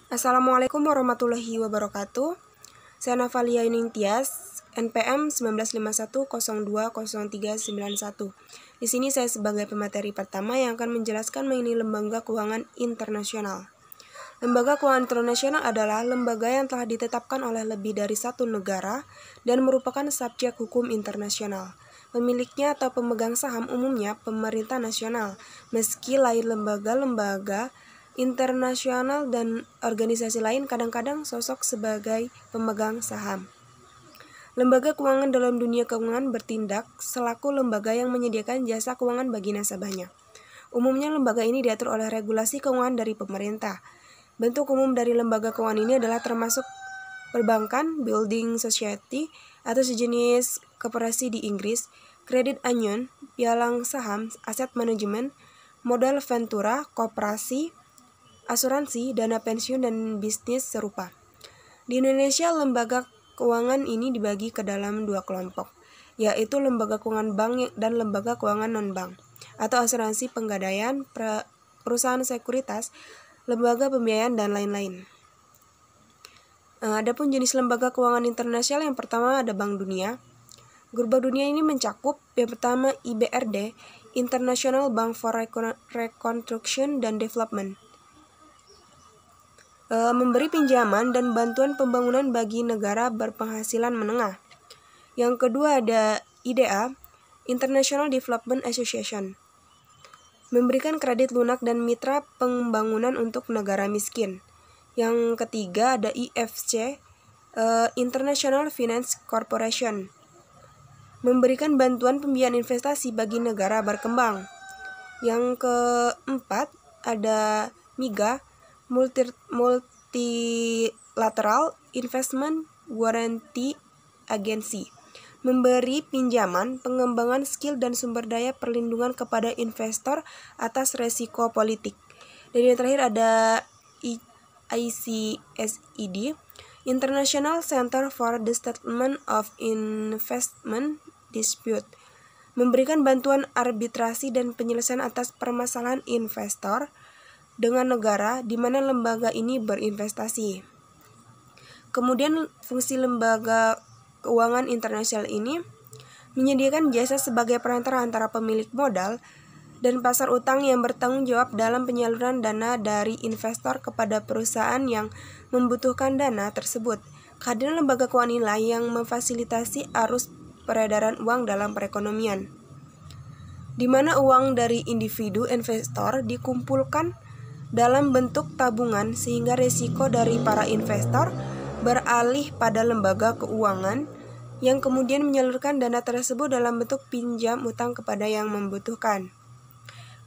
Assalamualaikum warahmatullahi wabarakatuh. Saya Navalia Ningtyas, NPM 1951020391. Di sini saya sebagai pemateri pertama yang akan menjelaskan mengenai lembaga keuangan internasional. Lembaga keuangan internasional adalah lembaga yang telah ditetapkan oleh lebih dari satu negara dan merupakan subjek hukum internasional. Pemiliknya atau pemegang saham umumnya pemerintah nasional, meski lain lembaga-lembaga internasional dan organisasi lain kadang-kadang sosok sebagai pemegang saham. Lembaga keuangan dalam dunia keuangan bertindak selaku lembaga yang menyediakan jasa keuangan bagi nasabahnya. Umumnya lembaga ini diatur oleh regulasi keuangan dari pemerintah. Bentuk umum dari lembaga keuangan ini adalah termasuk perbankan, building society, atau sejenis koperasi di Inggris, kredit union, pialang saham, aset manajemen, modal ventura, koperasi, asuransi, dana pensiun, dan bisnis serupa. Di Indonesia, lembaga keuangan ini dibagi ke dalam dua kelompok, yaitu lembaga keuangan bank dan lembaga keuangan non-bank, atau asuransi penggadaian, perusahaan sekuritas, lembaga pembiayaan, dan lain-lain. Adapun jenis lembaga keuangan internasional, yang pertama ada Bank Dunia. Grup Bank Dunia ini mencakup yang pertama IBRD, International Bank for Reconstruction and Development, memberi pinjaman dan bantuan pembangunan bagi negara berpenghasilan menengah. Yang kedua ada IDA, International Development Association, memberikan kredit lunak dan mitra pembangunan untuk negara miskin. Yang ketiga ada IFC, International Finance Corporation, memberikan bantuan pembiayaan investasi bagi negara berkembang. Yang keempat ada MIGA, Multilateral Investment Guarantee Agency, memberi pinjaman, pengembangan skill dan sumber daya perlindungan kepada investor atas resiko politik. Dan yang terakhir ada ICSID, International Center for the Settlement of Investment Dispute, memberikan bantuan arbitrasi dan penyelesaian atas permasalahan investor dengan negara di mana lembaga ini berinvestasi. Kemudian fungsi lembaga keuangan internasional ini menyediakan jasa sebagai perantara antara pemilik modal dan pasar utang yang bertanggung jawab dalam penyaluran dana dari investor kepada perusahaan yang membutuhkan dana tersebut. Kehadiran lembaga keuangan inilah yang memfasilitasi arus peredaran uang dalam perekonomian, di mana uang dari individu investor dikumpulkan dalam bentuk tabungan sehingga risiko dari para investor beralih pada lembaga keuangan yang kemudian menyalurkan dana tersebut dalam bentuk pinjam utang kepada yang membutuhkan.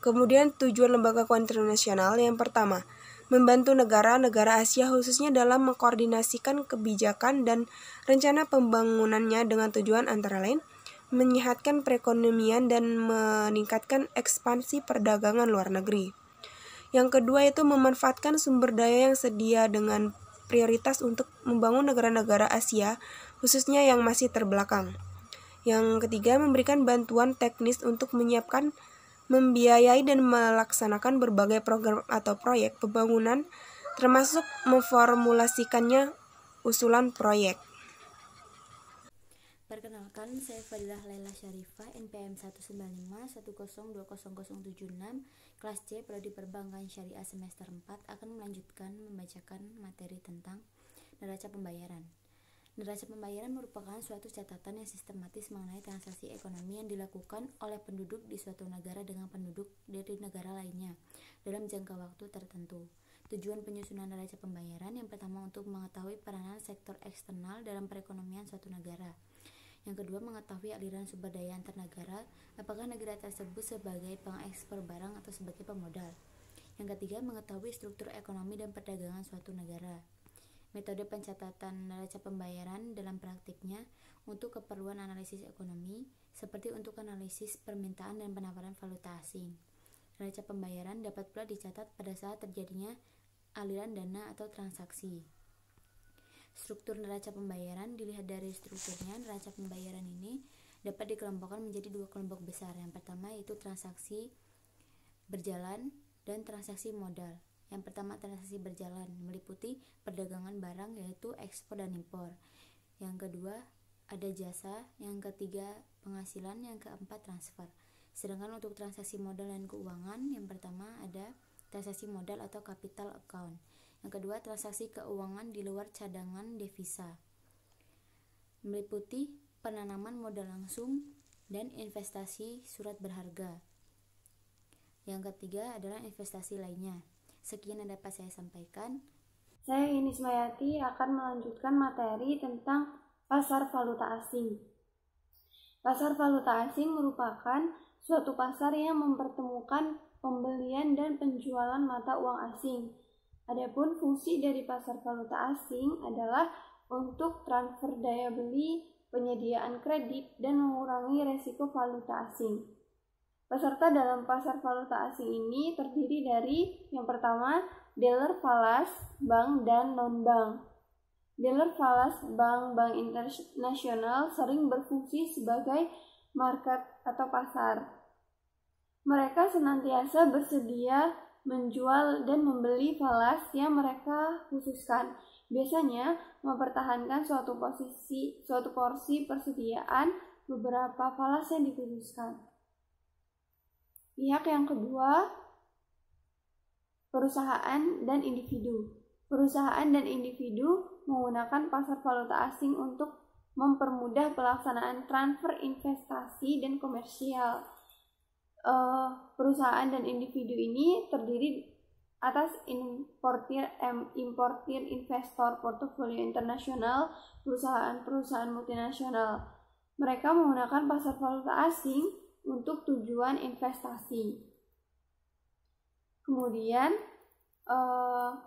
Kemudian tujuan lembaga keuangan internasional yang pertama, membantu negara-negara Asia khususnya dalam mengkoordinasikan kebijakan dan rencana pembangunannya dengan tujuan antara lain menyehatkan perekonomian dan meningkatkan ekspansi perdagangan luar negeri. Yang kedua itu memanfaatkan sumber daya yang sedia dengan prioritas untuk membangun negara-negara Asia khususnya yang masih terbelakang. Yang ketiga memberikan bantuan teknis untuk menyiapkan, membiayai dan melaksanakan berbagai program atau proyek pembangunan termasuk memformulasikannya usulan proyek. Perkenalkan, saya Fadilah Laila Syarifah, NPM 19510200076, kelas C, Prodi Perbankan Syariah semester 4, akan melanjutkan membacakan materi tentang neraca pembayaran. Neraca pembayaran merupakan suatu catatan yang sistematis mengenai transaksi ekonomi yang dilakukan oleh penduduk di suatu negara dengan penduduk dari negara lainnya dalam jangka waktu tertentu. Tujuan penyusunan neraca pembayaran yang pertama untuk mengetahui peranan sektor eksternal dalam perekonomian suatu negara. Yang kedua, mengetahui aliran sumber daya antar negara, apakah negara tersebut sebagai pengekspor barang atau sebagai pemodal. Yang ketiga, mengetahui struktur ekonomi dan perdagangan suatu negara. Metode pencatatan neraca pembayaran dalam praktiknya untuk keperluan analisis ekonomi, seperti untuk analisis permintaan dan penawaran valuta asing. Neraca pembayaran dapat pula dicatat pada saat terjadinya aliran dana atau transaksi. Struktur neraca pembayaran dilihat dari strukturnya. Neraca pembayaran ini dapat dikelompokkan menjadi dua kelompok besar. Yang pertama yaitu transaksi berjalan dan transaksi modal. Yang pertama, transaksi berjalan, meliputi perdagangan barang yaitu ekspor dan impor. Yang kedua, ada jasa. Yang ketiga, penghasilan. Yang keempat, transfer. Sedangkan untuk transaksi modal dan keuangan, yang pertama ada transaksi modal atau capital account. Yang kedua, transaksi keuangan di luar cadangan devisa, meliputi penanaman modal langsung dan investasi surat berharga. Yang ketiga adalah investasi lainnya. Sekian yang dapat saya sampaikan. Saya Yunis Mayati akan melanjutkan materi tentang pasar valuta asing. Pasar valuta asing merupakan suatu pasar yang mempertemukan pembelian dan penjualan mata uang asing. Adapun fungsi dari pasar valuta asing adalah untuk transfer daya beli, penyediaan kredit, dan mengurangi resiko valuta asing. Peserta dalam pasar valuta asing ini terdiri dari yang pertama, dealer falas, bank dan non-bank. Dealer falas bank-bank internasional sering berfungsi sebagai market atau pasar. Mereka senantiasa bersedia menjual dan membeli falas yang mereka khususkan. Biasanya mempertahankan suatu porsi persediaan beberapa falas yang dikhususkan. Pihak yang kedua, perusahaan dan individu. Perusahaan dan individu menggunakan pasar valuta asing untuk mempermudah pelaksanaan transfer investasi dan komersial. Perusahaan dan individu ini terdiri atas importir investor portofolio internasional, perusahaan-perusahaan multinasional. Mereka menggunakan pasar valuta asing untuk tujuan investasi. Kemudian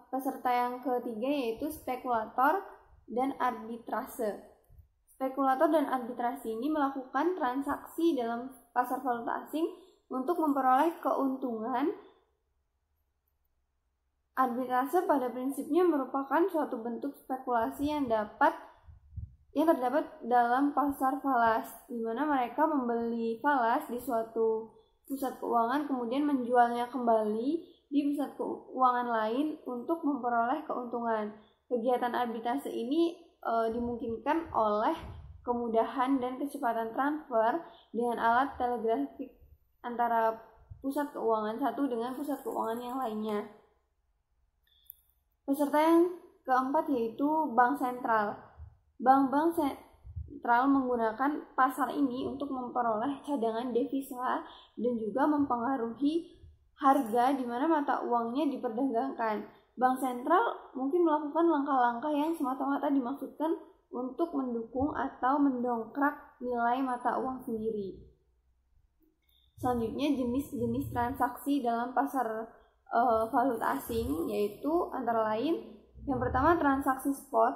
peserta yang ketiga yaitu spekulator dan arbitrase. Spekulator dan arbitrase ini melakukan transaksi dalam pasar valuta asing untuk memperoleh keuntungan. Arbitrase pada prinsipnya merupakan suatu bentuk spekulasi yang terdapat dalam pasar falas, di mana mereka membeli falas di suatu pusat keuangan kemudian menjualnya kembali di pusat keuangan lain untuk memperoleh keuntungan. Kegiatan arbitrase ini dimungkinkan oleh kemudahan dan kecepatan transfer dengan alat telegrafik antara pusat keuangan satu dengan pusat keuangan yang lainnya. Peserta yang keempat yaitu bank sentral. Bank-bank sentral menggunakan pasar ini untuk memperoleh cadangan devisa dan juga mempengaruhi harga di mana mata uangnya diperdagangkan. Bank sentral mungkin melakukan langkah-langkah yang semata-mata dimaksudkan untuk mendukung atau mendongkrak nilai mata uang sendiri. Selanjutnya, jenis-jenis transaksi dalam pasar valuta asing yaitu antara lain yang pertama transaksi spot.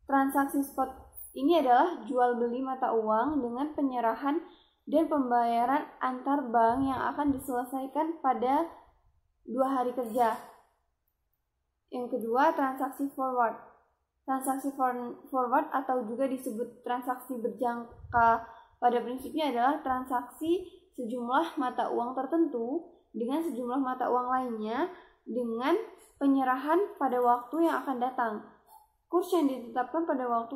Transaksi spot ini adalah jual beli mata uang dengan penyerahan dan pembayaran antar bank yang akan diselesaikan pada 2 hari kerja. Yang kedua, transaksi forward. Transaksi forward atau juga disebut transaksi berjangka pada prinsipnya adalah transaksi sejumlah mata uang tertentu dengan sejumlah mata uang lainnya dengan penyerahan pada waktu yang akan datang. Kurs ditetapkan pada waktu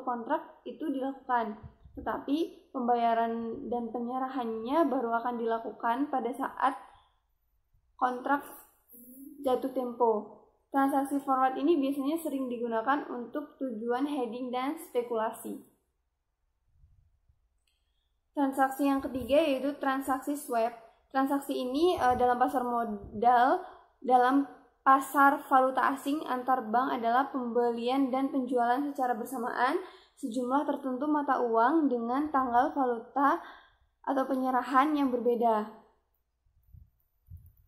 kontrak itu dilakukan, tetapi pembayaran dan penyerahannya baru akan dilakukan pada saat kontrak jatuh tempo. Transaksi forward ini biasanya sering digunakan untuk tujuan hedging dan spekulasi. Transaksi yang ketiga yaitu transaksi swap. Transaksi ini dalam pasar modal, dalam pasar valuta asing antar bank adalah pembelian dan penjualan secara bersamaan sejumlah tertentu mata uang dengan tanggal valuta atau penyerahan yang berbeda.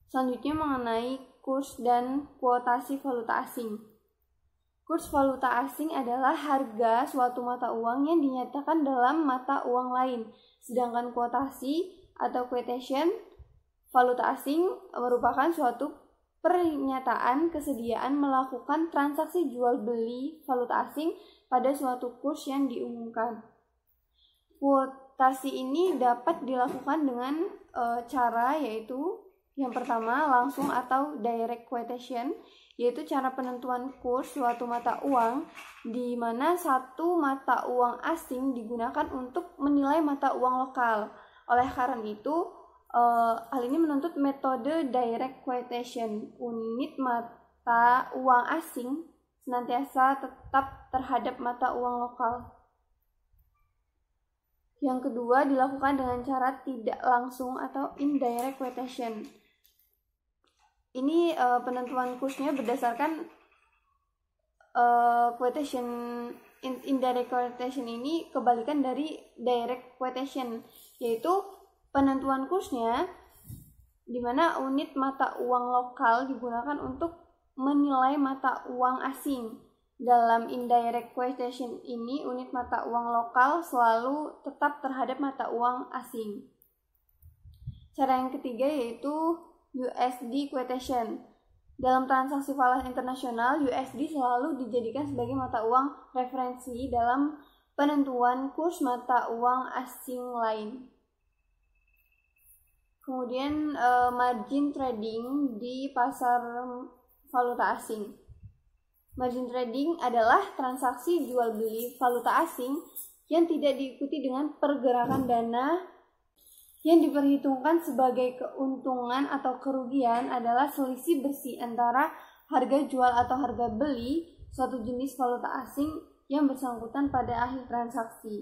Selanjutnya mengenai kurs dan kuotasi valuta asing. Kurs valuta asing adalah harga suatu mata uang yang dinyatakan dalam mata uang lain, sedangkan kuotasi atau quotation valuta asing merupakan suatu pernyataan kesediaan melakukan transaksi jual beli valuta asing pada suatu kurs yang diumumkan. Kuotasi ini dapat dilakukan dengan cara yaitu Yang pertama, langsung atau direct quotation, yaitu cara penentuan kurs suatu mata uang di mana satu mata uang asing digunakan untuk menilai mata uang lokal. Oleh karena itu, hal ini menuntut metode direct quotation. Unit mata uang asing senantiasa tetap terhadap mata uang lokal. Yang kedua, dilakukan dengan cara tidak langsung atau indirect quotation. Ini penentuan kursnya berdasarkan quotation. Indirect quotation ini kebalikan dari direct quotation, yaitu penentuan kursnya di mana unit mata uang lokal digunakan untuk menilai mata uang asing. Dalam indirect quotation ini, unit mata uang lokal selalu tetap terhadap mata uang asing. Cara yang ketiga yaitu USD quotation. Dalam transaksi falas internasional, USD selalu dijadikan sebagai mata uang referensi dalam penentuan kurs mata uang asing lain. Kemudian margin trading di pasar valuta asing. Margin trading adalah transaksi jual beli valuta asing yang tidak diikuti dengan pergerakan dana. Yang diperhitungkan sebagai keuntungan atau kerugian adalah selisih bersih antara harga jual atau harga beli suatu jenis valuta asing yang bersangkutan pada akhir transaksi.